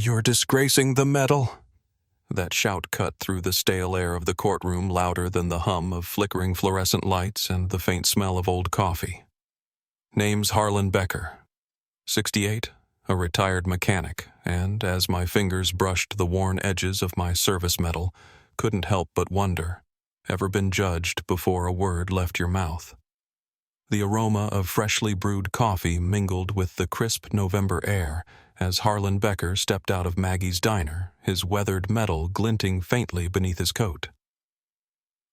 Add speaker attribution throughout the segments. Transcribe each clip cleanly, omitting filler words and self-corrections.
Speaker 1: You're disgracing the medal." That shout cut through the stale air of the courtroom louder than the hum of flickering fluorescent lights and the faint smell of old coffee. Name's Harlan Becker. 68, a retired mechanic, and as my fingers brushed the worn edges of my service medal, couldn't help but wonder, ever been judged before a word left your mouth? The aroma of freshly brewed coffee mingled with the crisp November air as Harlan Becker stepped out of Maggie's diner, his weathered medal glinting faintly beneath his coat.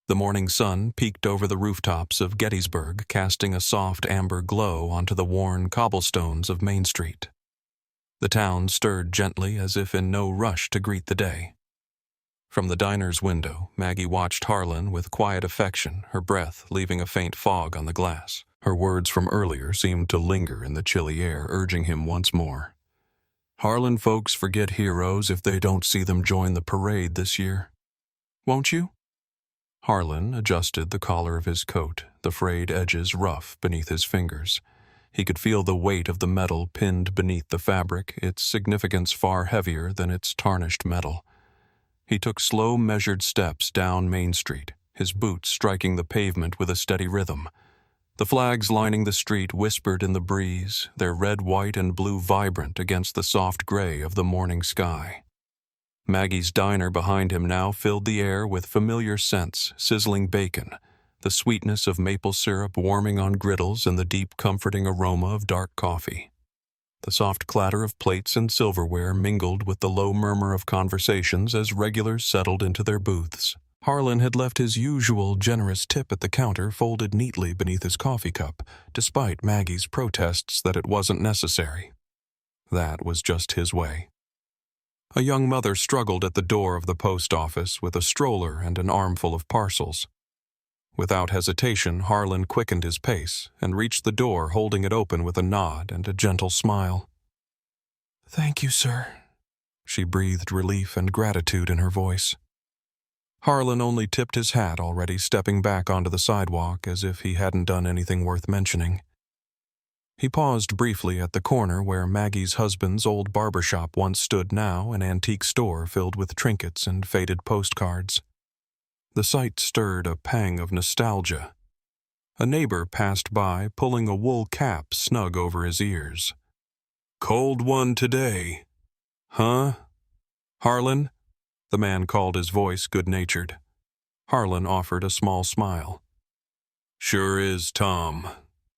Speaker 1: The morning sun peeked over the rooftops of Gettysburg, casting a soft amber glow onto the worn cobblestones of Main Street. The town stirred gently as if in no rush to greet the day. From the diner's window, Maggie watched Harlan with quiet affection, her breath leaving a faint fog on the glass. Her words from earlier seemed to linger in the chilly air, urging him once more. "Harlan folks forget heroes if they don't see them join the parade this year. Won't you?" Harlan adjusted the collar of his coat, the frayed edges rough beneath his fingers. He could feel the weight of the metal pinned beneath the fabric, its significance far heavier than its tarnished metal. He took slow, measured steps down Main Street, his boots striking the pavement with a steady rhythm. The flags lining the street whispered in the breeze, their red, white, and blue vibrant against the soft gray of the morning sky. Maggie's diner behind him now filled the air with familiar scents, sizzling bacon, the sweetness of maple syrup warming on griddles, and the deep, comforting aroma of dark coffee. The soft clatter of plates and silverware mingled with the low murmur of conversations as regulars settled into their booths. Harlan had left his usual generous tip at the counter folded neatly beneath his coffee cup, despite Maggie's protests that it wasn't necessary. That was just his way. A young mother struggled at the door of the post office with a stroller and an armful of parcels. Without hesitation, Harlan quickened his pace and reached the door, holding it open with a nod and a gentle smile. "Thank you, sir," she breathed relief and gratitude in her voice. Harlan only tipped his hat, already stepping back onto the sidewalk as if he hadn't done anything worth mentioning. He paused briefly at the corner where Maggie's husband's old barber shop once stood, now an antique store filled with trinkets and faded postcards. The sight stirred a pang of nostalgia. A neighbor passed by, pulling a wool cap snug over his ears. "Cold one today. Huh? Harlan?" The man called, his voice good-natured. Harlan offered a small smile. "Sure is, Tom.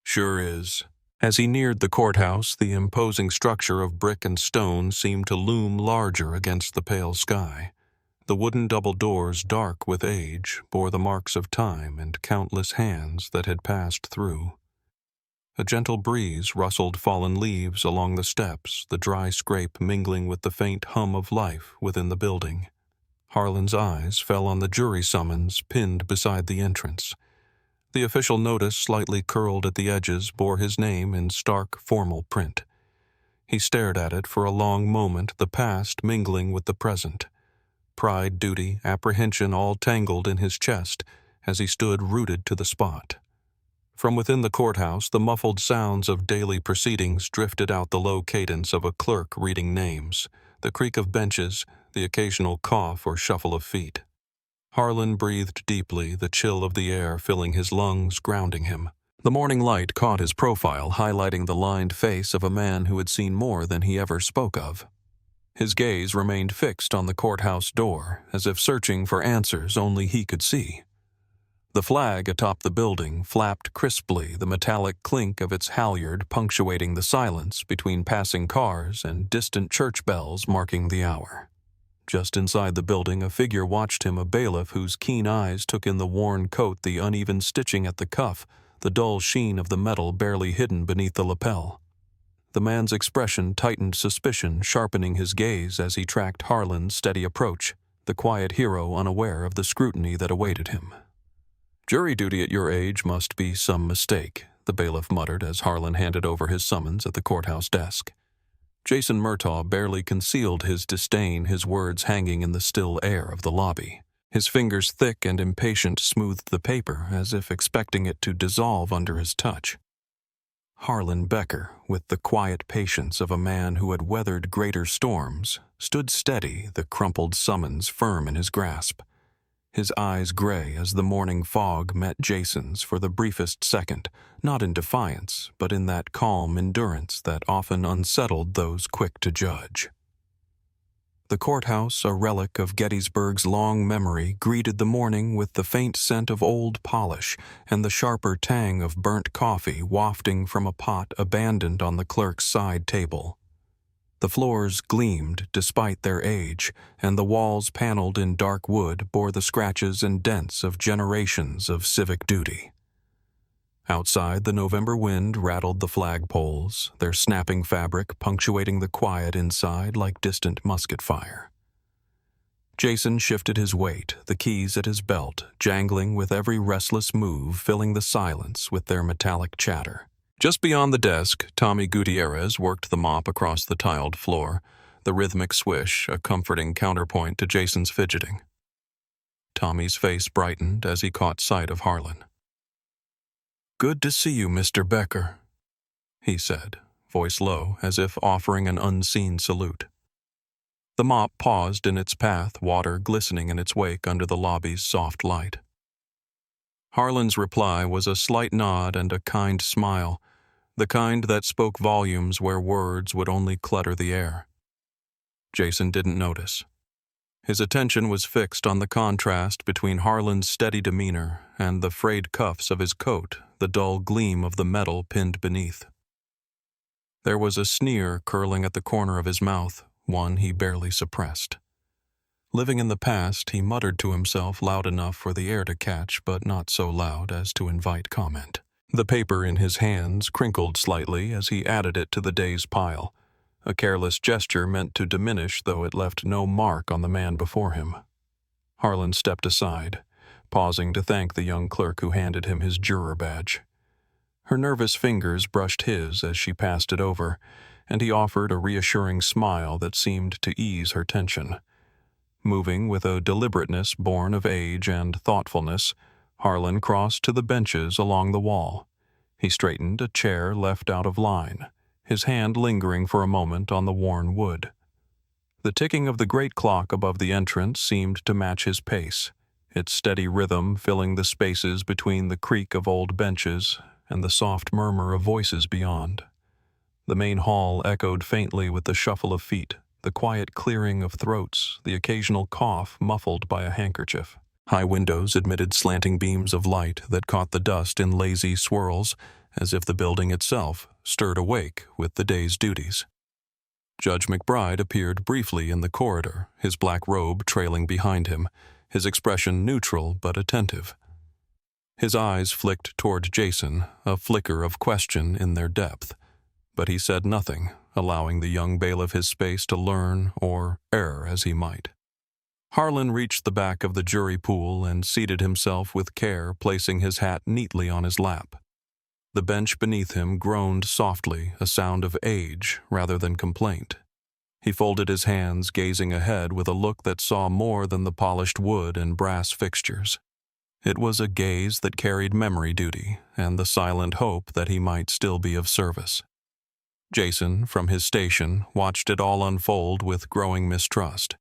Speaker 1: Sure is." As he neared the courthouse, the imposing structure of brick and stone seemed to loom larger against the pale sky. The wooden double doors, dark with age, bore the marks of time and countless hands that had passed through. A gentle breeze rustled fallen leaves along the steps, the dry scrape mingling with the faint hum of life within the building. Harlan's eyes fell on the jury summons pinned beside the entrance. The official notice, slightly curled at the edges, bore his name in stark, formal print. He stared at it for a long moment, the past mingling with the present. Pride, duty, apprehension all tangled in his chest as he stood rooted to the spot. From within the courthouse, the muffled sounds of daily proceedings drifted out, the low cadence of a clerk reading names, the creak of benches, the occasional cough or shuffle of feet. Harlan breathed deeply, the chill of the air filling his lungs, grounding him. The morning light caught his profile, highlighting the lined face of a man who had seen more than he ever spoke of. His gaze remained fixed on the courthouse door, as if searching for answers only he could see. The flag atop the building flapped crisply, the metallic clink of its halyard punctuating the silence between passing cars and distant church bells marking the hour. Just inside the building, a figure watched him, a bailiff whose keen eyes took in the worn coat, the uneven stitching at the cuff, the dull sheen of the metal barely hidden beneath the lapel. The man's expression tightened suspicion, sharpening his gaze as he tracked Harlan's steady approach, the quiet hero unaware of the scrutiny that awaited him. "Jury duty at your age must be some mistake," the bailiff muttered as Harlan handed over his summons at the courthouse desk. Jason Murtaugh barely concealed his disdain, his words hanging in the still air of the lobby. His fingers, thick and impatient, smoothed the paper as if expecting it to dissolve under his touch. Harlan Becker, with the quiet patience of a man who had weathered greater storms, stood steady, the crumpled summons firm in his grasp. His eyes gray as the morning fog met Jason's for the briefest second, not in defiance, but in that calm endurance that often unsettled those quick to judge. The courthouse, a relic of Gettysburg's long memory, greeted the morning with the faint scent of old polish and the sharper tang of burnt coffee wafting from a pot abandoned on the clerk's side table. The floors gleamed despite their age, and the walls paneled in dark wood bore the scratches and dents of generations of civic duty. Outside, the November wind rattled the flagpoles, their snapping fabric punctuating the quiet inside like distant musket fire. Jason shifted his weight, the keys at his belt, jangling with every restless move, filling the silence with their metallic chatter. Just beyond the desk, Tommy Gutierrez worked the mop across the tiled floor, the rhythmic swish a comforting counterpoint to Jason's fidgeting. Tommy's face brightened as he caught sight of Harlan. "Good to see you, Mr. Becker," he said, voice low, as if offering an unseen salute. The mop paused in its path, water glistening in its wake under the lobby's soft light. Harlan's reply was a slight nod and a kind smile, the kind that spoke volumes where words would only clutter the air. Jason didn't notice. His attention was fixed on the contrast between Harlan's steady demeanor and the frayed cuffs of his coat, the dull gleam of the metal pinned beneath. There was a sneer curling at the corner of his mouth, one he barely suppressed. Living in the past, he muttered to himself loud enough for the air to catch, but not so loud as to invite comment. The paper in his hands crinkled slightly as he added it to the day's pile, a careless gesture meant to diminish though it left no mark on the man before him. Harlan stepped aside, pausing to thank the young clerk who handed him his juror badge. Her nervous fingers brushed his as she passed it over, and he offered a reassuring smile that seemed to ease her tension. Moving with a deliberateness born of age and thoughtfulness, Harlan crossed to the benches along the wall. He straightened a chair left out of line, his hand lingering for a moment on the worn wood. The ticking of the great clock above the entrance seemed to match his pace, its steady rhythm filling the spaces between the creak of old benches and the soft murmur of voices beyond. The main hall echoed faintly with the shuffle of feet, the quiet clearing of throats, the occasional cough muffled by a handkerchief. High windows admitted slanting beams of light that caught the dust in lazy swirls, as if the building itself stirred awake with the day's duties. Judge McBride appeared briefly in the corridor, his black robe trailing behind him, his expression neutral but attentive. His eyes flicked toward Jason, a flicker of question in their depth, but he said nothing, allowing the young bailiff his space to learn or err as he might. Harlan reached the back of the jury pool and seated himself with care, placing his hat neatly on his lap. The bench beneath him groaned softly, a sound of age rather than complaint. He folded his hands, gazing ahead with a look that saw more than the polished wood and brass fixtures. It was a gaze that carried memory duty and the silent hope that he might still be of service. Jason, from his station, watched it all unfold with growing mistrust.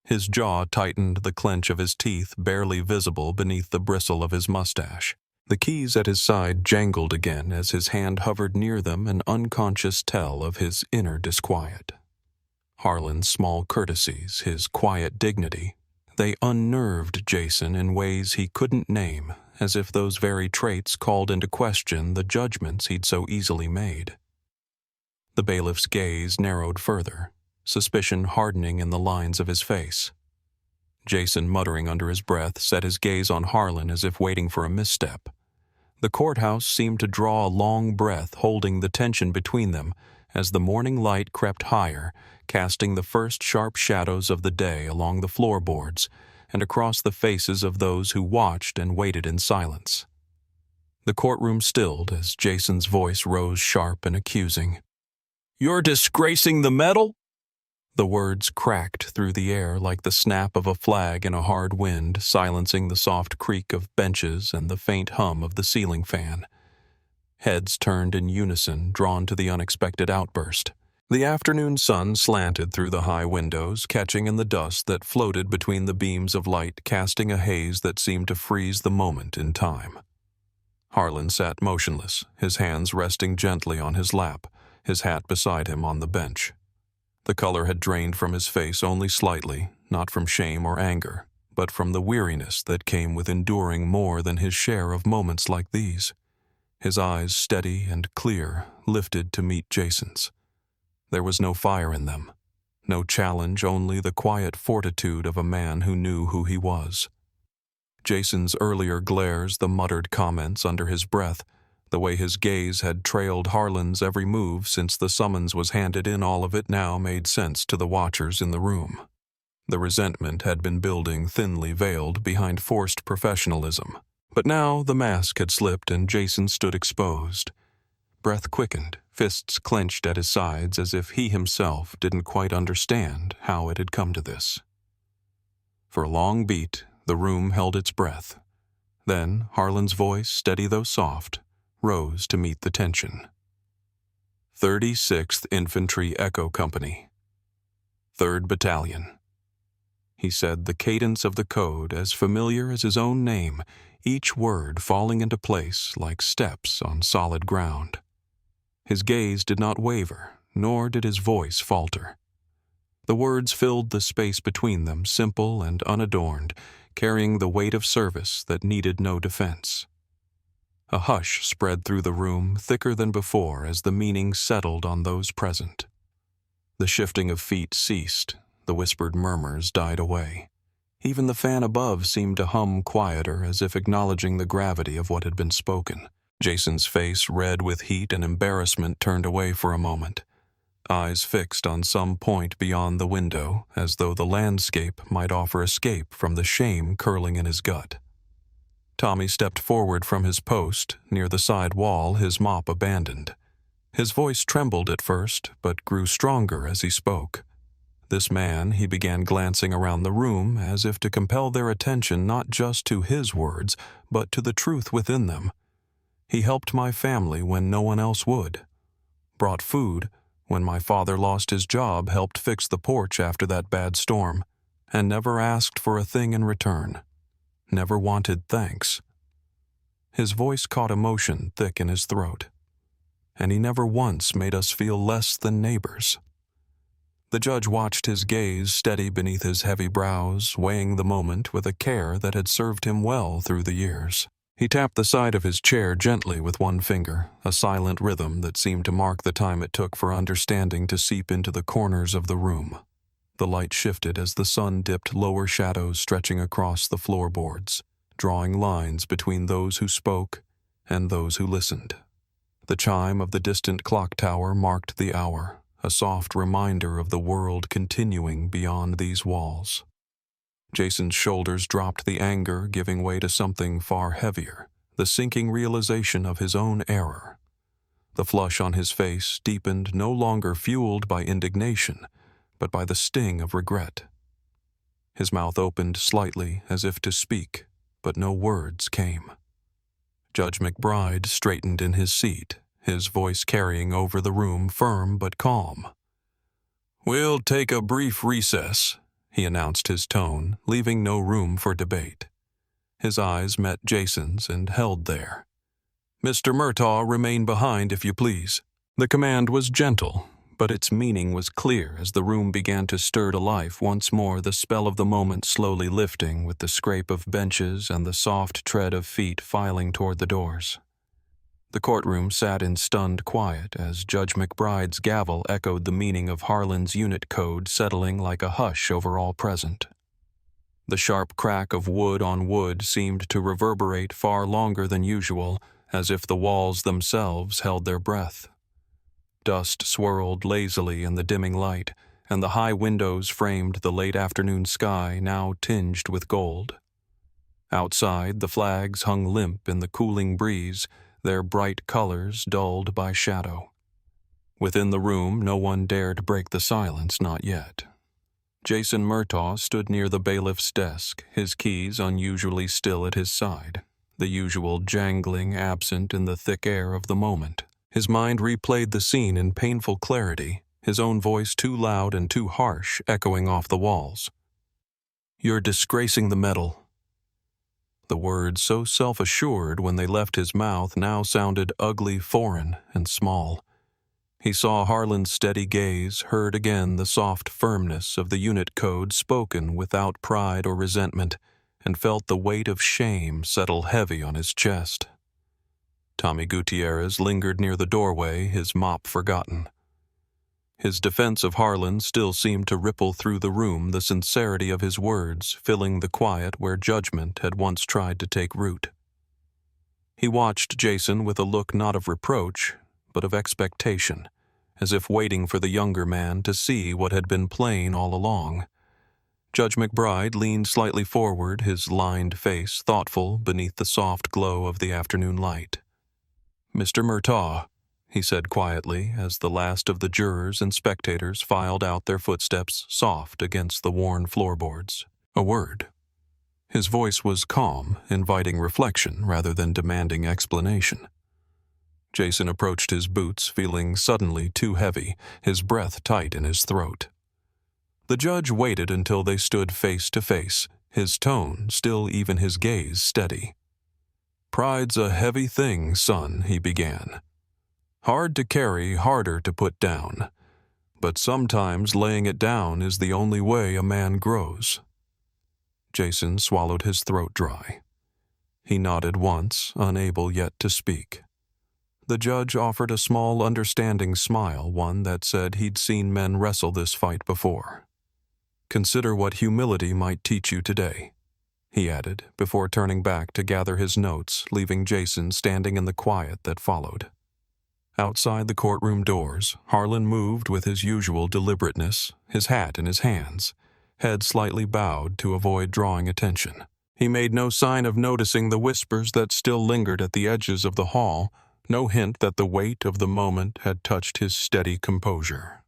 Speaker 1: His jaw tightened, the clench of his teeth barely visible beneath the bristle of his mustache. The keys at his side jangled again as his hand hovered near them, an unconscious tell of his inner disquiet. Harlan's small courtesies, his quiet dignity, they unnerved Jason in ways he couldn't name, as if those very traits called into question the judgments he'd so easily made. The bailiff's gaze narrowed further, suspicion hardening in the lines of his face. Jason, muttering under his breath, set his gaze on Harlan as if waiting for a misstep. The courthouse seemed to draw a long breath, holding the tension between them as the morning light crept higher, casting the first sharp shadows of the day along the floorboards and across the faces of those who watched and waited in silence. The courtroom stilled as Jason's voice rose sharp and accusing. "You're disgracing the medal?" The words cracked through the air like the snap of a flag in a hard wind, silencing the soft creak of benches and the faint hum of the ceiling fan. Heads turned in unison, drawn to the unexpected outburst. The afternoon sun slanted through the high windows, catching in the dust that floated between the beams of light, casting a haze that seemed to freeze the moment in time. Harlan sat motionless, his hands resting gently on his lap, his hat beside him on the bench. The color had drained from his face only slightly, not from shame or anger, but from the weariness that came with enduring more than his share of moments like these. His eyes, steady and clear, lifted to meet Jason's. There was no fire in them, no challenge, only the quiet fortitude of a man who knew who he was. Jason's earlier glares, the muttered comments under his breath, the way his gaze had trailed Harlan's every move since the summons was handed in, all of it now made sense to the watchers in the room. The resentment had been building, thinly veiled behind forced professionalism. But now the mask had slipped and Jason stood exposed. Breath quickened, fists clenched at his sides as if he himself didn't quite understand how it had come to this. For a long beat, the room held its breath. Then Harlan's voice, steady though soft, rose to meet the tension. 36th Infantry Echo Company, 3rd Battalion. He said, the cadence of the code as familiar as his own name, each word falling into place like steps on solid ground. His gaze did not waver, nor did his voice falter. The words filled the space between them, simple and unadorned, carrying the weight of service that needed no defense. A hush spread through the room, thicker than before, as the meaning settled on those present. The shifting of feet ceased, the whispered murmurs died away. Even the fan above seemed to hum quieter, as if acknowledging the gravity of what had been spoken. Jason's face, red with heat and embarrassment, turned away for a moment, eyes fixed on some point beyond the window, as though the landscape might offer escape from the shame curling in his gut. Tommy stepped forward from his post, near the side wall, his mop abandoned. His voice trembled at first, but grew stronger as he spoke. This man, he began glancing around the room, as if to compel their attention not just to his words, but to the truth within them. He helped my family when no one else would. Brought food when my father lost his job, helped fix the porch after that bad storm, and never asked for a thing in return. Never wanted thanks. His voice caught emotion thick in his throat. And he never once made us feel less than neighbors. The judge watched his gaze steady beneath his heavy brows, weighing the moment with a care that had served him well through the years. He tapped the side of his chair gently with one finger, a silent rhythm that seemed to mark the time it took for understanding to seep into the corners of the room. The light shifted as the sun dipped lower shadows stretching across the floorboards, drawing lines between those who spoke and those who listened. The chime of the distant clock tower marked the hour, a soft reminder of the world continuing beyond these walls. Jason's shoulders dropped, the anger giving way to something far heavier, the sinking realization of his own error. The flush on his face deepened, no longer fueled by indignation, but by the sting of regret. His mouth opened slightly as if to speak, but no words came. Judge McBride straightened in his seat, his voice carrying over the room, firm but calm. "We'll take a brief recess," he announced, his tone leaving no room for debate. His eyes met Jason's and held there. "Mr. Murtaugh, remain behind if you please." The command was gentle, but its meaning was clear as the room began to stir to life once more, the spell of the moment slowly lifting with the scrape of benches and the soft tread of feet filing toward the doors. The courtroom sat in stunned quiet as Judge McBride's gavel echoed the meaning of Harlan's unit code, settling like a hush over all present. The sharp crack of wood on wood seemed to reverberate far longer than usual, as if the walls themselves held their breath. Dust swirled lazily in the dimming light, and the high windows framed the late afternoon sky, now tinged with gold. Outside, the flags hung limp in the cooling breeze, their bright colors dulled by shadow. Within the room, no one dared break the silence, not yet. Jason Murtaugh stood near the bailiff's desk, his keys unusually still at his side. the usual jangling absent in the thick air of the moment. His mind replayed the scene in painful clarity, his own voice too loud and too harsh echoing off the walls. "You're disgracing the medal." The words, so self-assured when they left his mouth, now sounded ugly, foreign, and small. He saw Harlan's steady gaze, heard again the soft firmness of the unit code spoken without pride or resentment, and felt the weight of shame settle heavy on his chest. Tommy Gutierrez lingered near the doorway, his mop forgotten. His defense of Harlan still seemed to ripple through the room, the sincerity of his words filling the quiet where judgment had once tried to take root. He watched Jason with a look not of reproach, but of expectation, as if waiting for the younger man to see what had been plain all along. Judge McBride leaned slightly forward, his lined face thoughtful beneath the soft glow of the afternoon light. "Mr. Murtaugh," he said quietly as the last of the jurors and spectators filed out, their footsteps soft against the worn floorboards. "A word." His voice was calm, inviting reflection rather than demanding explanation. Jason approached his boots, feeling suddenly too heavy, his breath tight in his throat. The judge waited until they stood face to face, his tone still, even his gaze steady. "Pride's a heavy thing, son," he began. "Hard to carry, harder to put down. But sometimes laying it down is the only way a man grows." Jason swallowed his throat dry. He nodded once, unable yet to speak. The judge offered a small, understanding smile, one that said he'd seen men wrestle this fight before. "Consider what humility might teach you today," he added, before turning back to gather his notes, leaving Jason standing in the quiet that followed. Outside the courtroom doors, Harlan moved with his usual deliberateness, his hat in his hands, head slightly bowed to avoid drawing attention. He made no sign of noticing the whispers that still lingered at the edges of the hall, no hint that the weight of the moment had touched his steady composure.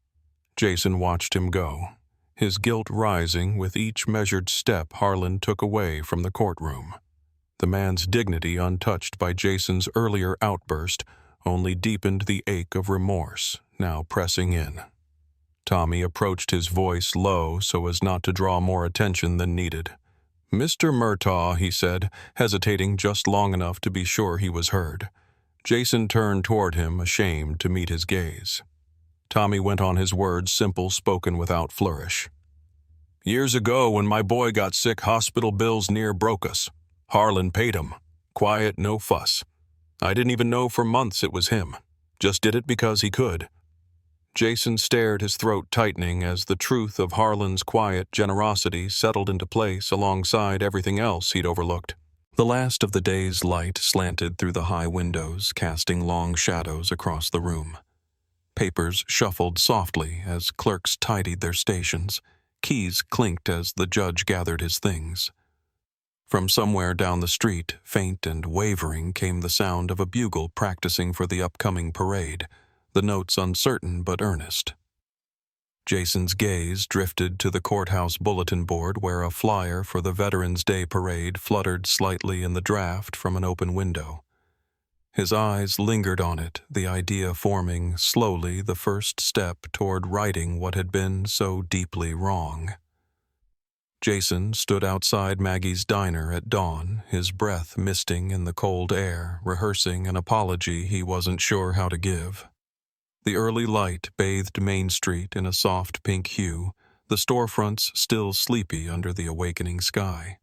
Speaker 1: Jason watched him go, his guilt rising with each measured step Harlan took away from the courtroom. The man's dignity, untouched by Jason's earlier outburst, only deepened the ache of remorse, now pressing in. Tommy approached, his voice low so as not to draw more attention than needed. "Mr. Murtaugh," he said, hesitating just long enough to be sure he was heard. Jason turned toward him, ashamed to meet his gaze. Tommy went on, his words simple, spoken without flourish. "Years ago, when my boy got sick, hospital bills near broke us. Harlan paid him. Quiet, no fuss. I didn't even know for months it was him. Just did it because he could." Jason stared, his throat tightening as the truth of Harlan's quiet generosity settled into place alongside everything else he'd overlooked. The last of the day's light slanted through the high windows, casting long shadows across the room. Papers shuffled softly as clerks tidied their stations. Keys clinked as the judge gathered his things. From somewhere down the street, faint and wavering, came the sound of a bugle practicing for the upcoming parade, the notes uncertain but earnest. Jason's gaze drifted to the courthouse bulletin board where a flyer for the Veterans Day Parade fluttered slightly in the draft from an open window. His eyes lingered on it, the idea forming slowly the first step toward righting what had been so deeply wrong. Jason stood outside Maggie's diner at dawn, his breath misting in the cold air, rehearsing an apology he wasn't sure how to give. The early light bathed Main Street in a soft pink hue, the storefronts still sleepy under the awakening sky.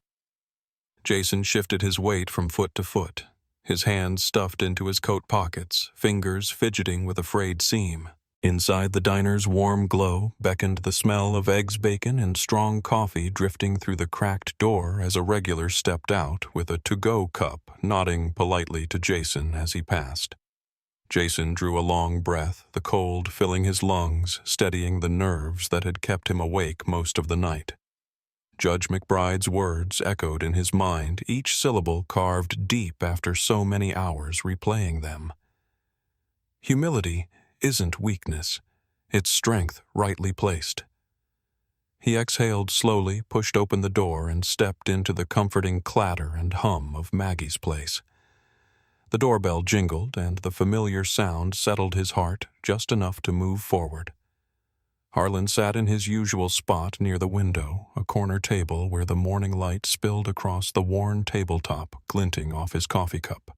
Speaker 1: Jason shifted his weight from foot to foot, his hands stuffed into his coat pockets, fingers fidgeting with a frayed seam. Inside the diner's warm glow beckoned the smell of eggs, bacon, and strong coffee drifting through the cracked door as a regular stepped out with a to-go cup, nodding politely to Jason as he passed. Jason drew a long breath, the cold filling his lungs, steadying the nerves that had kept him awake most of the night. Judge McBride's words echoed in his mind, each syllable carved deep after so many hours replaying them. Humility isn't weakness, it's strength rightly placed. He exhaled slowly, pushed open the door, and stepped into the comforting clatter and hum of Maggie's place. The doorbell jingled, and the familiar sound settled his heart just enough to move forward. Harlan sat in his usual spot near the window, a corner table where the morning light spilled across the worn tabletop, glinting off his coffee cup.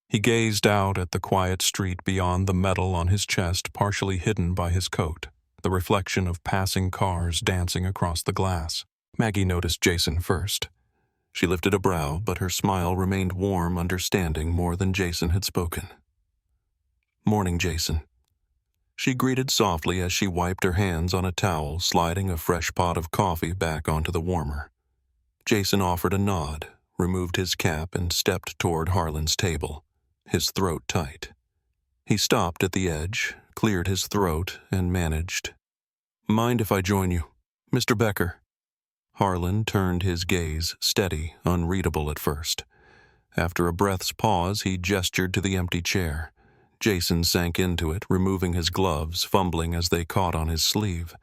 Speaker 1: He gazed out at the quiet street beyond, the metal on his chest partially hidden by his coat, the reflection of passing cars dancing across the glass. Maggie noticed Jason first. She lifted a brow, but her smile remained warm, understanding more than Jason had spoken. "Morning, Jason." She greeted softly as she wiped her hands on a towel, sliding a fresh pot of coffee back onto the warmer. Jason offered a nod, removed his cap, and stepped toward Harlan's table, his throat tight. He stopped at the edge, cleared his throat, and managed, "Mind if I join you, Mr. Becker?" Harlan turned his gaze, steady, unreadable at first. After a breath's pause, he gestured to the empty chair. Jason sank into it, removing his gloves, fumbling as they caught on his sleeve.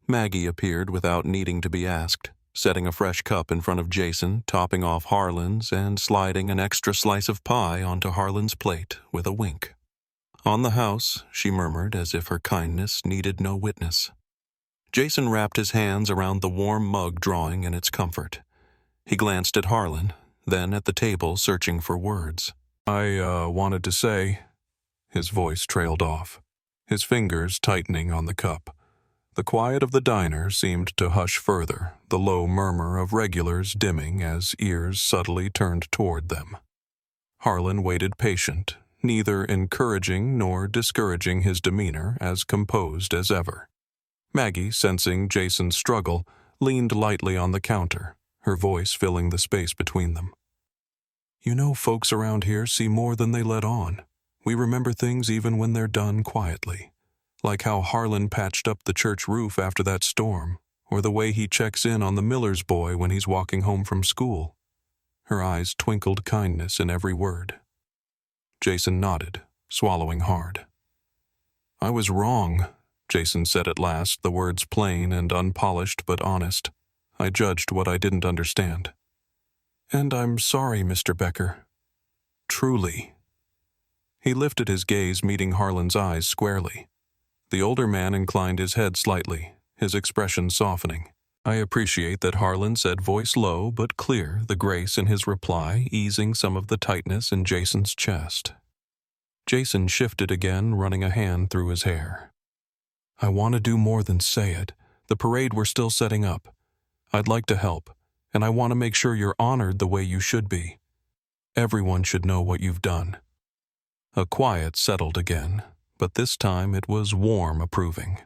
Speaker 1: Maggie appeared without needing to be asked, setting a fresh cup in front of Jason, topping off Harlan's, and sliding an extra slice of pie onto Harlan's plate with a wink. "On the house," she murmured, as if her kindness needed no witness. Jason wrapped his hands around the warm mug, drawing in its comfort. He glanced at Harlan, then at the table, searching for words. I wanted to say..." His voice trailed off, his fingers tightening on the cup. The quiet of the diner seemed to hush further, the low murmur of regulars dimming as ears subtly turned toward them. Harlan waited patient, neither encouraging nor discouraging, his demeanor as composed as ever. Maggie, sensing Jason's struggle, leaned lightly on the counter, her voice filling the space between them. "You know, folks around here see more than they let on. We remember things even when they're done quietly. Like how Harlan patched up the church roof after that storm, or the way he checks in on the Miller's boy when he's walking home from school." Her eyes twinkled kindness in every word. Jason nodded, swallowing hard. "I was wrong," Jason said at last, the words plain and unpolished but honest. "I judged what I didn't understand. And I'm sorry, Mr. Becker. Truly." He lifted his gaze, meeting Harlan's eyes squarely. The older man inclined his head slightly, his expression softening. "I appreciate that," Harlan said, voice low but clear, the grace in his reply easing some of the tightness in Jason's chest. Jason shifted again, running a hand through his hair. "I want to do more than say it. The parade we're still setting up. I'd like to help, and I want to make sure you're honored the way you should be. Everyone should know what you've done." A quiet settled again, but this time it was warm approving.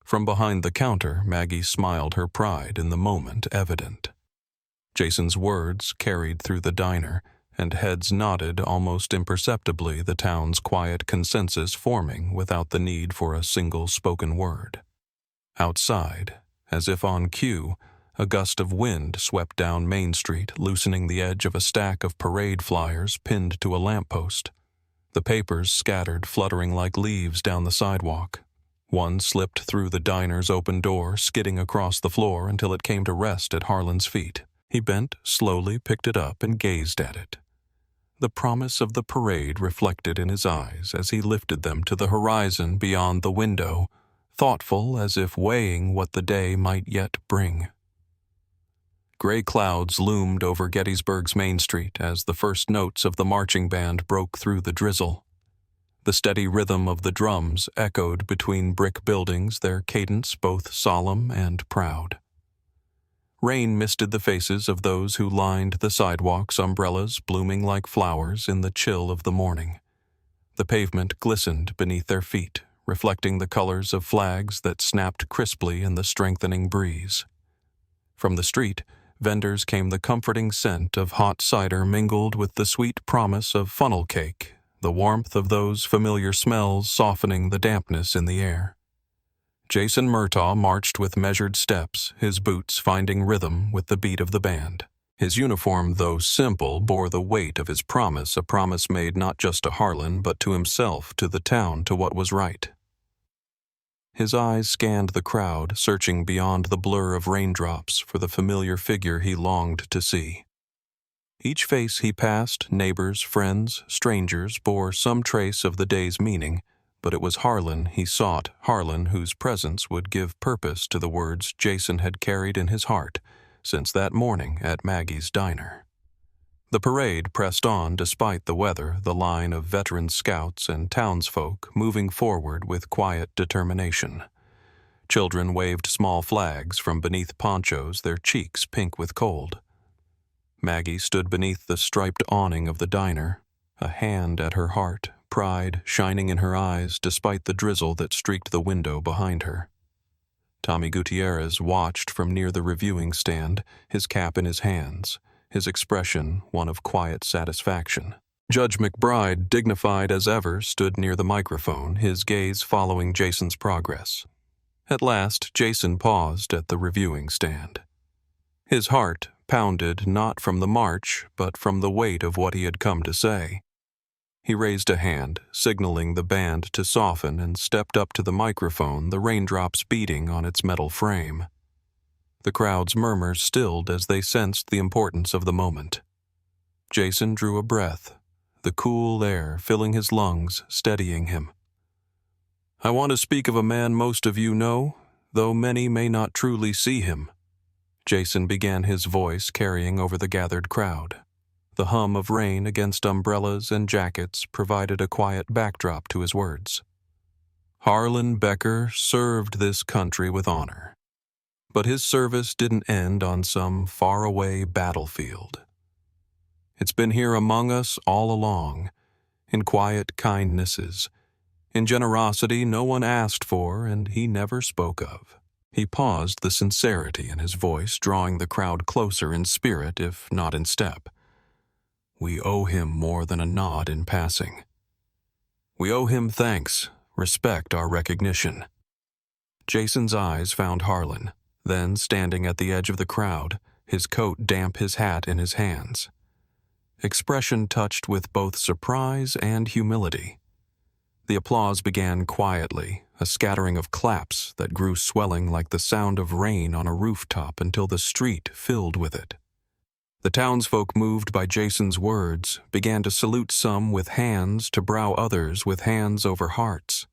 Speaker 1: From behind the counter, Maggie smiled, her pride in the moment evident. Jason's words carried through the diner, and heads nodded almost imperceptibly, the town's quiet consensus forming without the need for a single spoken word. Outside, as if on cue, a gust of wind swept down Main Street, loosening the edge of a stack of parade flyers pinned to a lamppost. The papers scattered, fluttering like leaves down the sidewalk. One slipped through the diner's open door, skidding across the floor until it came to rest at Harlan's feet. He bent, slowly picked it up, and gazed at it. The promise of the parade reflected in his eyes as he lifted them to the horizon beyond the window, thoughtful as if weighing what the day might yet bring. Gray clouds loomed over Gettysburg's Main Street as the first notes of the marching band broke through the drizzle. The steady rhythm of the drums echoed between brick buildings, their cadence both solemn and proud. Rain misted the faces of those who lined the sidewalks, umbrellas blooming like flowers in the chill of the morning. The pavement glistened beneath their feet, reflecting the colors of flags that snapped crisply in the strengthening breeze. From the street, vendors came the comforting scent of hot cider mingled with the sweet promise of funnel cake, the warmth of those familiar smells softening the dampness in the air. Jason Murtaugh marched with measured steps, his boots finding rhythm with the beat of the band. His uniform, though simple, bore the weight of his promise, a promise made not just to Harlan, but to himself, to the town, to what was right. His eyes scanned the crowd, searching beyond the blur of raindrops for the familiar figure he longed to see. Each face he passed, neighbors, friends, strangers, bore some trace of the day's meaning, but it was Harlan he sought, Harlan whose presence would give purpose to the words Jason had carried in his heart since that morning at Maggie's diner. The parade pressed on despite the weather, the line of veteran scouts and townsfolk moving forward with quiet determination. Children waved small flags from beneath ponchos, their cheeks pink with cold. Maggie stood beneath the striped awning of the diner, a hand at her heart, pride shining in her eyes despite the drizzle that streaked the window behind her. Tommy Gutierrez watched from near the reviewing stand, his cap in his hands, his expression one of quiet satisfaction. Judge McBride, dignified as ever, stood near the microphone, his gaze following Jason's progress. At last, Jason paused at the reviewing stand. His heart pounded not from the march, but from the weight of what he had come to say. He raised a hand, signaling the band to soften, and stepped up to the microphone, the raindrops beating on its metal frame. The crowd's murmurs stilled as they sensed the importance of the moment. Jason drew a breath, the cool air filling his lungs, steadying him. "I want to speak of a man most of you know, though many may not truly see him." Jason began, his voice carrying over the gathered crowd. The hum of rain against umbrellas and jackets provided a quiet backdrop to his words. Harlan Becker served this country with honor. But his service didn't end on some faraway battlefield. It's been here among us all along, in quiet kindnesses, in generosity no one asked for and he never spoke of. He paused, the sincerity in his voice drawing the crowd closer in spirit, if not in step. We owe him more than a nod in passing. We owe him thanks, respect, our recognition. Jason's eyes found Harlan, then standing at the edge of the crowd, his coat damp, his hat in his hands. Expression touched with both surprise and humility. The applause began quietly, a scattering of claps that grew swelling like the sound of rain on a rooftop until the street filled with it. The townsfolk, moved by Jason's words, began to salute, some with hands to brow, others with hands over hearts.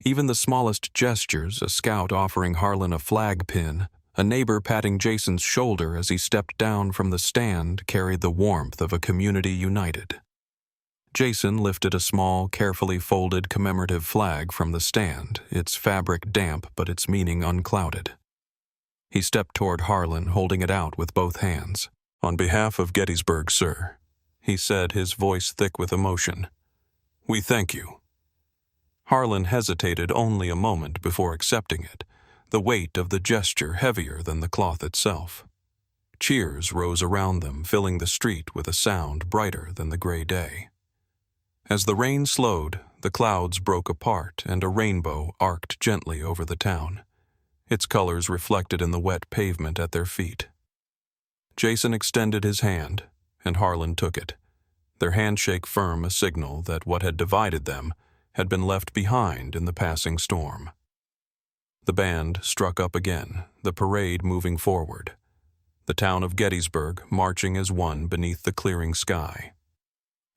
Speaker 1: Even the smallest gestures, a scout offering Harlan a flag pin, a neighbor patting Jason's shoulder as he stepped down from the stand, carried the warmth of a community united. Jason lifted a small, carefully folded commemorative flag from the stand, its fabric damp but its meaning unclouded. He stepped toward Harlan, holding it out with both hands. "On behalf of Gettysburg, sir," he said, his voice thick with emotion, "we thank you." Harlan hesitated only a moment before accepting it, the weight of the gesture heavier than the cloth itself. Cheers rose around them, filling the street with a sound brighter than the gray day. As the rain slowed, the clouds broke apart and a rainbow arced gently over the town, its colors reflected in the wet pavement at their feet. Jason extended his hand, and Harlan took it, their handshake firm, a signal that what had divided them had been left behind in the passing storm. The band struck up again, the parade moving forward, the town of Gettysburg marching as one beneath the clearing sky.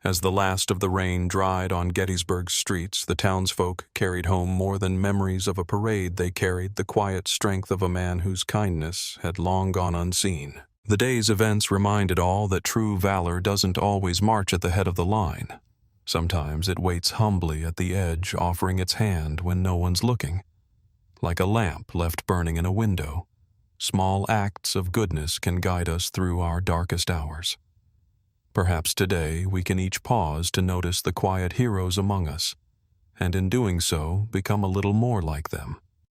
Speaker 1: As the last of the rain dried on Gettysburg's streets, the townsfolk carried home more than memories of a parade. They carried the quiet strength of a man whose kindness had long gone unseen. The day's events reminded all that true valor doesn't always march at the head of the line. Sometimes it waits humbly at the edge, offering its hand when no one's looking. Like a lamp left burning in a window, small acts of goodness can guide us through our darkest hours. Perhaps today we can each pause to notice the quiet heroes among us, and in doing so become a little more like them.